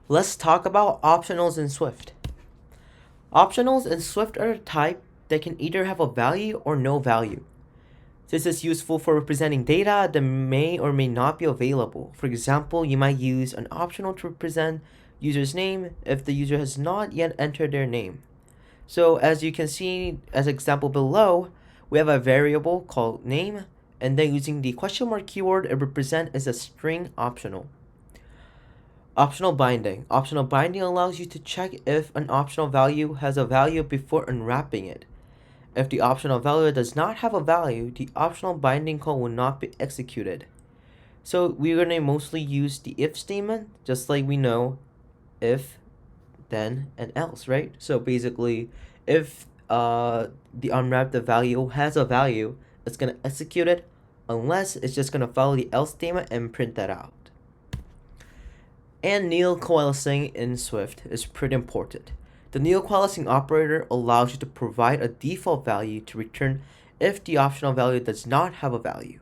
Let's talk about optionals in Swift. Optionals in Swift are a type that can either have a value or no value. This is useful for representing data that may or may not be available. For example, you might use an optional to represent user's name if the user has not yet entered their name. So as you can see as example below, we have a variable called name, and then using the question mark keyword, it represents as a string optional. Optional binding. Optional binding allows you to check if an optional value has a value before unwrapping it. If the optional value does not have a value, the optional binding call will not be executed. So we're going to mostly use the if statement, just like we know if, then, and else, right? So basically, if the unwrapped value has a value, it's going to execute it, unless it's just going to follow the else statement and print that out. And Nil Coalescing in Swift is pretty important. The Nil Coalescing operator allows you to provide a default value to return if the optional value does not have a value.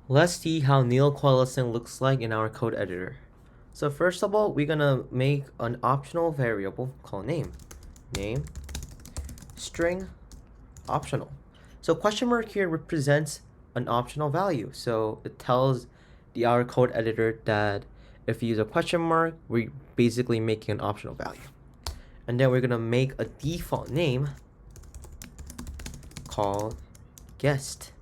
Let's see how Nil Coalescing looks like in our code editor. So first of all, we're gonna make an optional variable called name. Name, string, optional. So question mark here represents an optional value. So it tells our code editor that if you use a question mark, we're basically making an optional value. And then we're gonna make a default name called guest.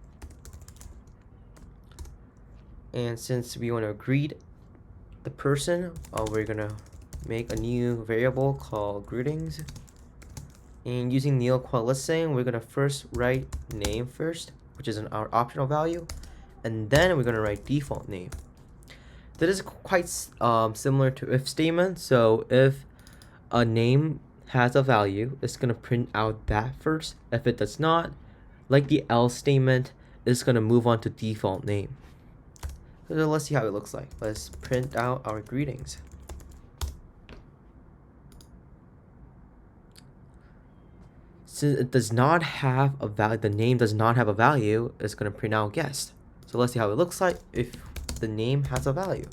And since we want to greet the person, we're gonna make a new variable called greetings. And using Nil Coalescing, we're gonna first write name first, which is our optional value, and then we're gonna write default name. That is quite similar to if statement. So if a name has a value, it's gonna print out that first. If it does not, like the else statement, it's gonna move on to default name. So let's see how it looks like. Let's print out our greetings. Since it does not have a value, the name does not have a value, it's gonna print out guest. So let's see how it looks like if the name has a value.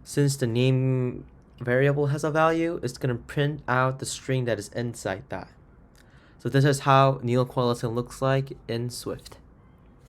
Since the name variable has a value, it's gonna print out the string that is inside that. So this is how Nil Coalescing looks like in Swift.